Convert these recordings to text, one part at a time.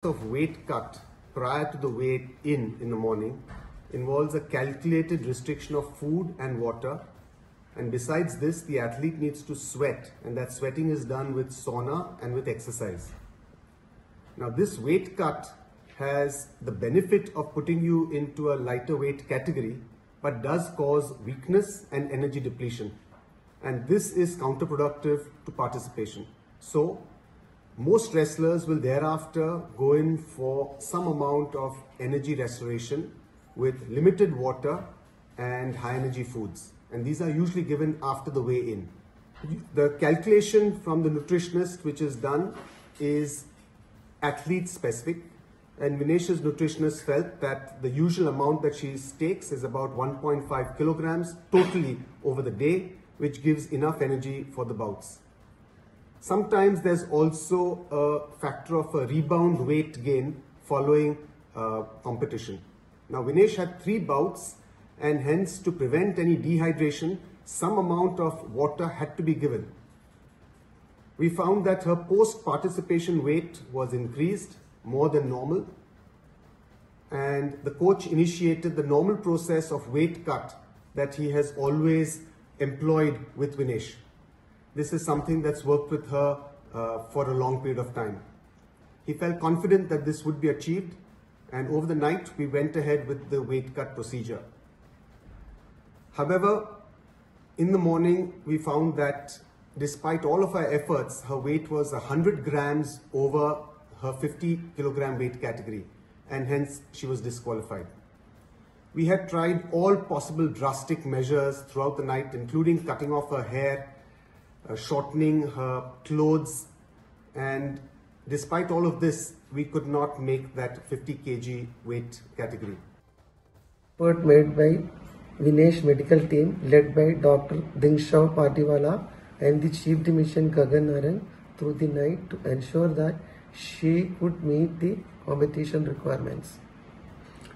of weight cut prior to the weight in the morning involves a calculated restriction of food and water, and besides this the athlete needs to sweat, and that sweating is done with sauna and with exercise. Now this weight cut has the benefit of putting you into a lighter weight category, but does cause weakness and energy depletion, and this is counterproductive to participation. So most wrestlers will thereafter go in for some amount of energy restoration with limited water and high energy foods, and these are usually given after the weigh-in. The calculation from the nutritionist which is done is athlete specific, and Vinesh's nutritionist felt that the usual amount that she takes is about 1.5 kilograms totally over the day, which gives enough energy for the bouts. Sometimes there's also a factor of a rebound weight gain following competition. Now Vinesh had 3 bouts, and hence to prevent any dehydration, some amount of water had to be given. We found that her post-participation weight was increased more than normal, and the coach initiated the normal process of weight cut that he has always employed with Vinesh. This is something that's worked with her for a long period of time. He felt confident that this would be achieved, and over the night we went ahead with the weight cut procedure. However, in the morning we found that despite all of our efforts, her weight was 100 grams over her 50 kilogram weight category, and hence she was disqualified. We had tried all possible drastic measures throughout the night, including cutting off her hair, shortening her clothes, and despite all of this, we could not make that 50 kg weight category. Report made by Vinesh medical team led by Dr. Dinshaw Patiwala and the Chief Dimission Gagan Narang through the night to ensure that she could meet the competition requirements.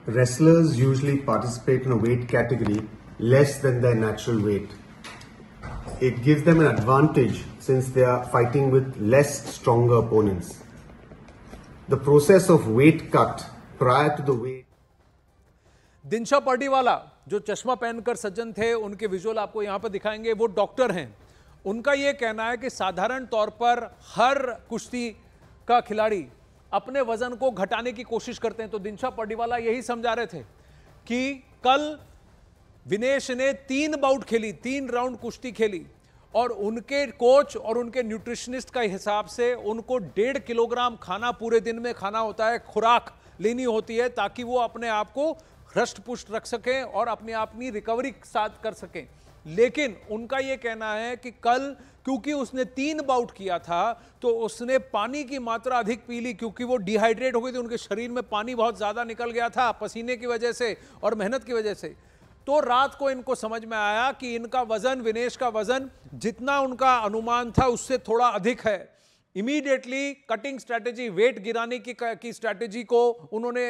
Wrestlers usually participate in a weight category less than their natural weight. It gives them an advantage since they are fighting with less stronger opponents. The process of weight cut prior to the weight. Dinshaw पाटीवाला जो चश्मा पहनकर सज्जन थे, उनके visual आपको यहां पर दिखाएंगे। वो डॉक्टर हैं। उनका यह कहना है कि साधारण तौर पर हर कुश्ती का खिलाड़ी अपने वजन को घटाने की कोशिश करते हैं। तो दिनशा पाटीवाला यही समझा रहे थे कि कल विनेश ने 3 बाउट खेली, 3 राउंड कुश्ती खेली, और उनके कोच और उनके न्यूट्रिशनिस्ट का हिसाब से उनको 1.5 किलोग्राम खाना पूरे दिन में खाना होता है, खुराक लेनी होती है ताकि वो अपने आप को हृष्ट पुष्ट रख सकें और अपने आप की रिकवरी साथ कर सकें। लेकिन उनका यह कहना है कि कल क्योंकि उसने 3 बाउट किया था तो उसने पानी की मात्रा अधिक पी ली, क्योंकि वो डिहाइड्रेट हो गई थी, उनके शरीर में पानी बहुत ज्यादा निकल गया था पसीने की वजह से और मेहनत की वजह से। तो रात को इनको समझ में आया कि इनका वजन, विनेश का वजन जितना उनका अनुमान था उससे थोड़ा अधिक है। इमीडिएटली कटिंग स्ट्रैटेजी, वेट गिराने की स्ट्रैटेजी को उन्होंने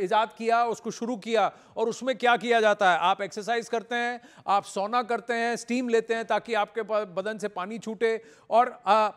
इजाद किया, उसको शुरू किया। और उसमें क्या किया जाता है, आप एक्सरसाइज करते हैं, आप सोना करते हैं, स्टीम लेते हैं ताकि आपके बदन से पानी छूटे, और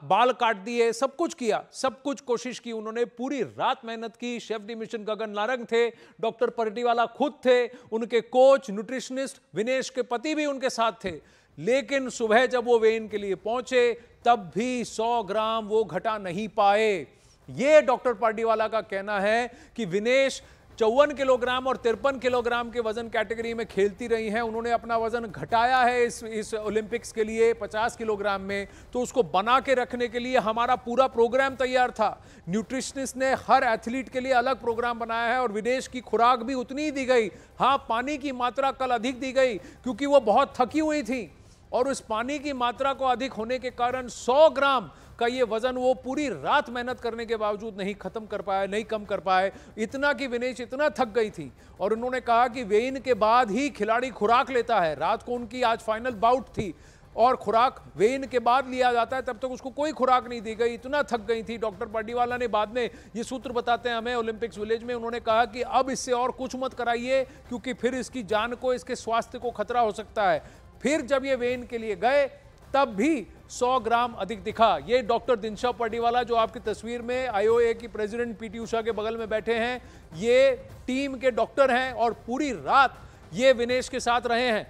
बाल काट दिए, सब कुछ किया, सब कुछ कोशिश की उन्होंने। पूरी रात मेहनत की। शेफ डिमिशन गगन नारंग थे, डॉक्टर पाटीवाला खुद थे, उनके कोच, न्यूट्रिशनिस्ट, विनेश के पति भी उनके साथ थे। लेकिन सुबह जब वो वेइन के लिए पहुंचे तब भी 100 ग्राम वो घटा नहीं पाए। ये डॉक्टर पाटीवाला का कहना है कि विनेश 54 किलोग्राम और 53 किलोग्राम के वजन कैटेगरी में खेलती रही हैं। उन्होंने अपना वजन घटाया है इस ओलंपिक्स के लिए 50 किलोग्राम में। तो उसको बना के रखने के लिए हमारा पूरा प्रोग्राम तैयार था। न्यूट्रिशनिस्ट ने हर एथलीट के लिए अलग प्रोग्राम बनाया है, और विनेश की खुराक भी उतनी ही दी गई। हाँ, पानी की मात्रा कल अधिक दी गई क्योंकि वो बहुत थकी हुई थी, और उस पानी की मात्रा को अधिक होने के कारण 100 ग्राम का ये वजन वो पूरी रात मेहनत करने के बावजूद नहीं खत्म कर पाए, नहीं कम कर पाए। इतना कि विनेश इतना थक गई थी, और उन्होंने कहा कि वेइन के बाद ही खिलाड़ी खुराक लेता है। रात को उनकी आज फाइनल बाउट थी और खुराक वेइन के बाद लिया जाता है, तब तक उसको कोई खुराक नहीं दी गई, इतना थक गई थी। डॉक्टर पाटीवाला ने बाद में ये सूत्र बताते हैं हमें ओलंपिक्स विलेज में, उन्होंने कहा कि अब इससे और कुछ मत कराइए क्योंकि फिर इसकी जान को, इसके स्वास्थ्य को खतरा हो सकता है। फिर जब ये वेइन के लिए गए तब भी 100 ग्राम अधिक दिखा। ये डॉक्टर दिनशा पाटीवाला जो आपकी तस्वीर में आईओए की प्रेसिडेंट पीटी उषा के बगल में बैठे हैं, ये टीम के डॉक्टर हैं और पूरी रात ये विनेश के साथ रहे हैं।